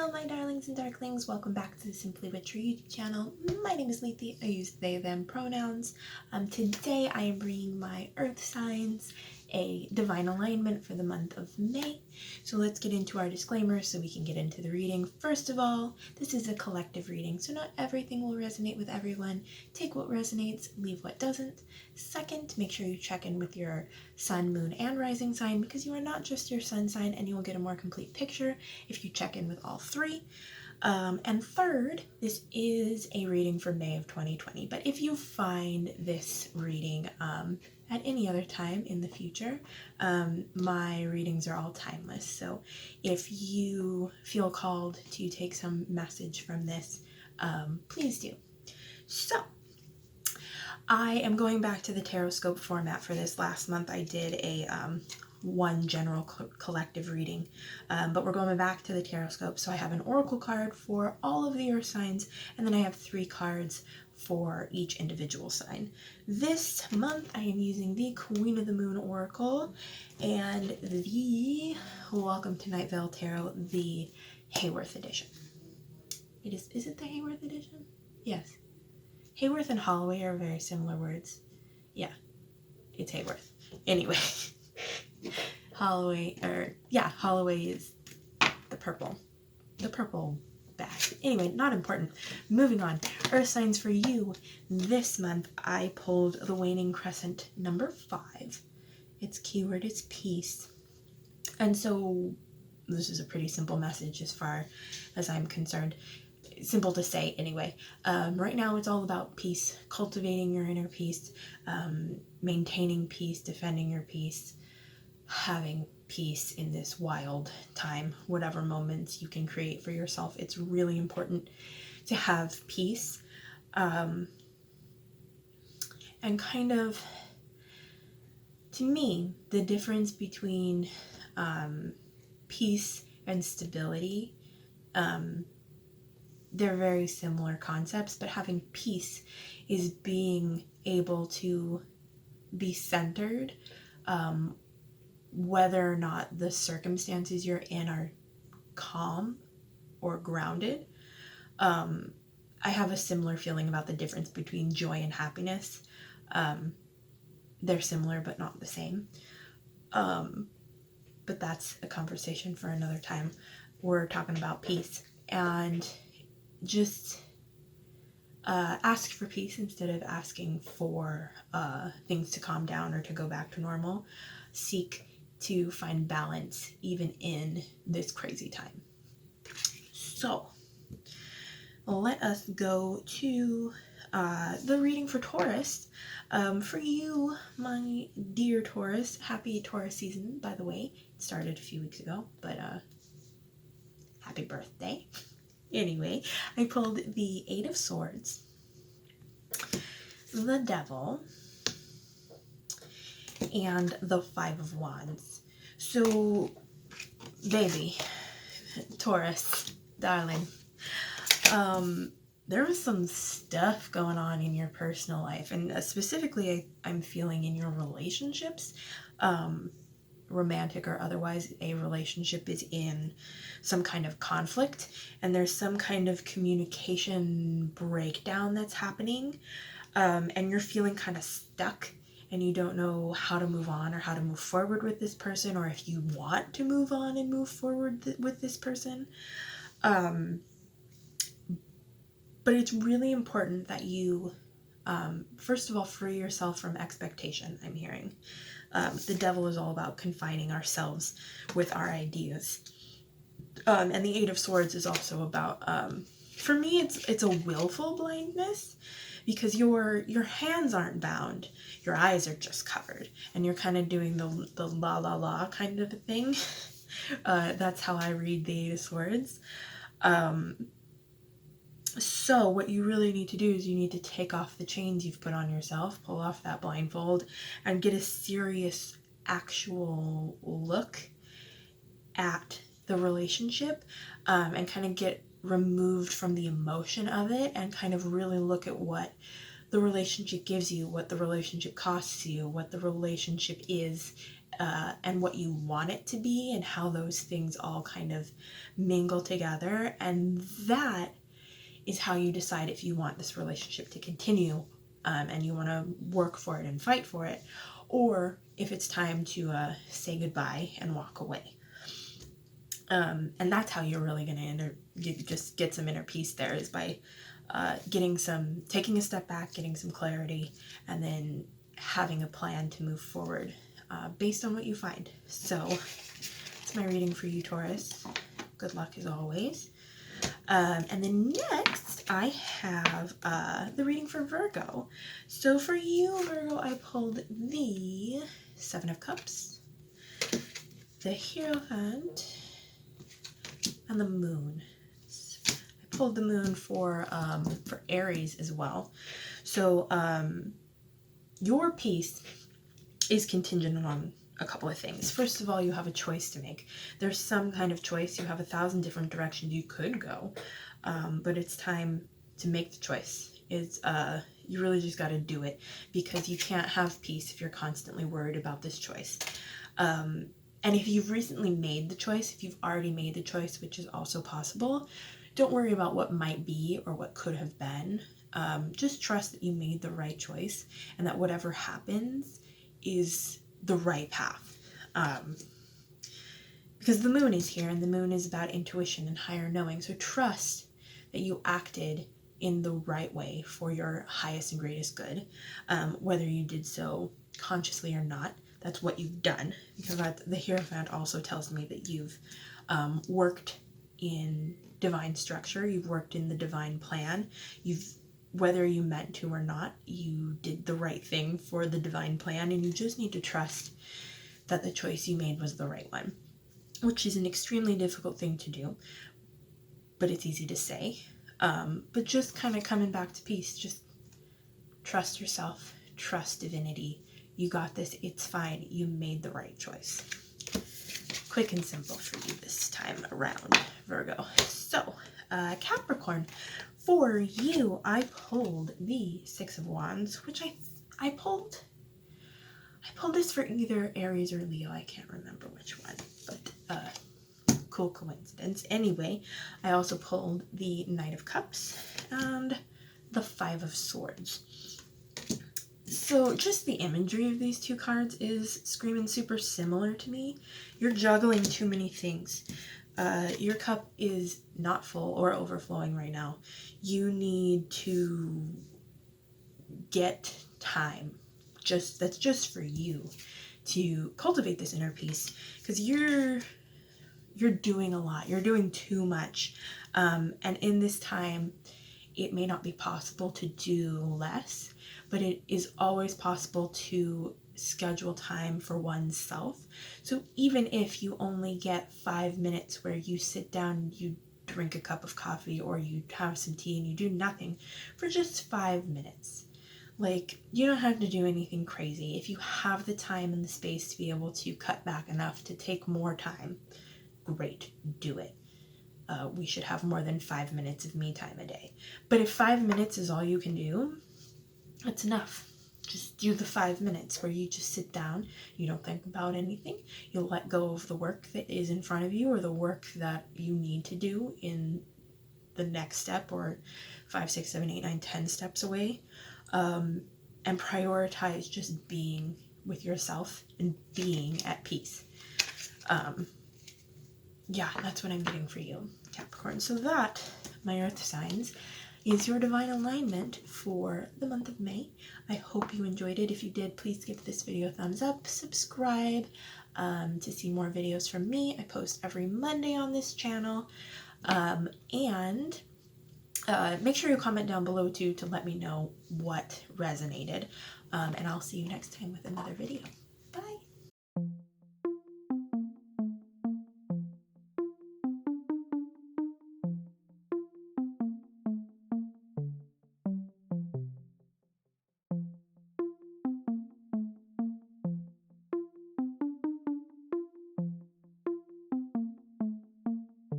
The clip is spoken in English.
Hello my darlings and darklings, welcome back to the Simply Witchery YouTube channel. My name is Lethe, I use they, them pronouns. Today I am bringing my earth signs a divine alignment for the month of May. So let's get into our disclaimers so we can get into the reading. First of all, this is a collective reading, so not everything will resonate with everyone. Take what resonates, leave what doesn't. Second, make sure you check in with your sun, moon, and rising sign because you are not just your sun sign, and you will get a more complete picture if you check in with all three. And third, this is a reading for May of 2020, but if you find this reading at any other time in the future, my readings are all timeless, so if you feel called to take some message from this, please do. So, I am going back to the Tarotscope format for this. Last month I did a one general collective reading, but we're going back to the Tarotscope. So I have an oracle card for all of the earth signs, and then I have 3 cards for each individual sign. This month I am using the Queen of the Moon Oracle and the Welcome to Night Vale Tarot, the Hayworth edition. Is it the Hayworth edition? Yes. Hayworth and Holloway are very similar words. Yeah, it's Hayworth. Anyway. Holloway is the purple bag. Anyway, not important. Moving on. Earth signs for you this month. I pulled the Waning Crescent number 5. Its keyword is peace. And so this is a pretty simple message as far as I'm concerned. Simple to say anyway. Right now it's all about peace, cultivating your inner peace, maintaining peace, defending your peace, having peace in this wild time. Whatever moments you can create for yourself, it's really important to have peace. And kind of, to me, the difference between peace and stability, they're very similar concepts, but having peace is being able to be centered, whether or not the circumstances you're in are calm or grounded. I have a similar feeling about the difference between joy and happiness. They're similar but not the same. But that's a conversation for another time. We're talking about peace, and just ask for peace instead of asking for things to calm down or to go back to normal. Seek to find balance even in this crazy time. So let us go to the reading for Taurus. For you, my dear Taurus, happy Taurus season, by the way. It started a few weeks ago, but happy birthday. Anyway, I pulled the 8 of Swords, the Devil, and the 5 of Wands. So, baby, Taurus, darling, there was some stuff going on in your personal life, and specifically I'm feeling in your relationships, romantic or otherwise. A relationship is in some kind of conflict, and there's some kind of communication breakdown that's happening, and you're feeling kind of stuck, and you don't know how to move on or how to move forward with this person, or if you want to move on and move forward with this person. But it's really important that you, first of all, free yourself from expectation, I'm hearing. The Devil is all about confining ourselves with our ideas. And the 8 of Swords is also about, for me, it's a willful blindness, because your hands aren't bound, your eyes are just covered, and you're kind of doing the la la la kind of a thing. That's how I read the 8 of Swords. So what you really need to do is you need to take off the chains you've put on yourself, pull off that blindfold, and get a serious, actual look at the relationship, and kind of get removed from the emotion of it, and kind of really look at what the relationship gives you, what the relationship costs you, what the relationship is, and what you want it to be, and how those things all kind of mingle together. And that is how you decide if you want this relationship to continue, and you want to work for it and fight for it, or if it's time to say goodbye and walk away. And that's how you're really going to just get some inner peace there, is by taking a step back, getting some clarity, and then having a plan to move forward based on what you find. So that's my reading for you, Taurus. Good luck as always. And then next I have the reading for Virgo. So for you, Virgo, I pulled the Seven of Cups, the Hierophant, and the Moon. I pulled the Moon for Aries as well. So your peace is contingent on a couple of things. First of all, you have a choice to make. There's some kind of choice. You have 1,000 different directions you could go, but it's time to make the choice. You really just got to do it, because you can't have peace if you're constantly worried about this choice. And if you've recently made the choice, if you've already made the choice, which is also possible, don't worry about what might be or what could have been. Just trust that you made the right choice, and that whatever happens is the right path. Because the Moon is here, and the Moon is about intuition and higher knowing. So trust that you acted in the right way for your highest and greatest good, whether you did so consciously or not. That's what you've done, because the Hierophant also tells me that you've worked in divine structure, you've worked in the divine plan, whether you meant to or not, you did the right thing for the divine plan, and you just need to trust that the choice you made was the right one, which is an extremely difficult thing to do, but it's easy to say. But just kind of coming back to peace, just trust yourself, trust divinity. You got this, it's fine, you made the right choice. Quick and simple for you this time around, Virgo. So, Capricorn, for you, I pulled the Six of Wands, which I pulled this for either Aries or Leo. I can't remember which one, but cool coincidence. Anyway, I also pulled the Knight of Cups and the Five of Swords. So just the imagery of these two cards is screaming super similar to me. You're juggling too many things. Your cup is not full or overflowing right now. You need to get time. That's just for you to cultivate this inner peace, because you're doing a lot. You're doing too much. And in this time, it may not be possible to do less, but it is always possible to schedule time for oneself. So even if you only get 5 minutes where you sit down, you drink a cup of coffee, or you have some tea and you do nothing for just 5 minutes, like, you don't have to do anything crazy. If you have the time and the space to be able to cut back enough to take more time, great, do it. We should have more than 5 minutes of me time a day. But if 5 minutes is all you can do, that's enough. Just do the 5 minutes where you just sit down, you don't think about anything, you'll let go of the work that is in front of you, or the work that you need to do in the next step, or 5, 6, 7, 8, 9, 10 steps away, and prioritize just being with yourself and being at peace. Yeah, that's what I'm getting for you, Capricorn. So that, my earth signs, is your divine alignment for the month of May. I hope you enjoyed it. If you did, please give this video a thumbs up, subscribe to see more videos from me. I post every Monday on this channel, and make sure you comment down below too to let me know what resonated, and I'll see you next time with another video.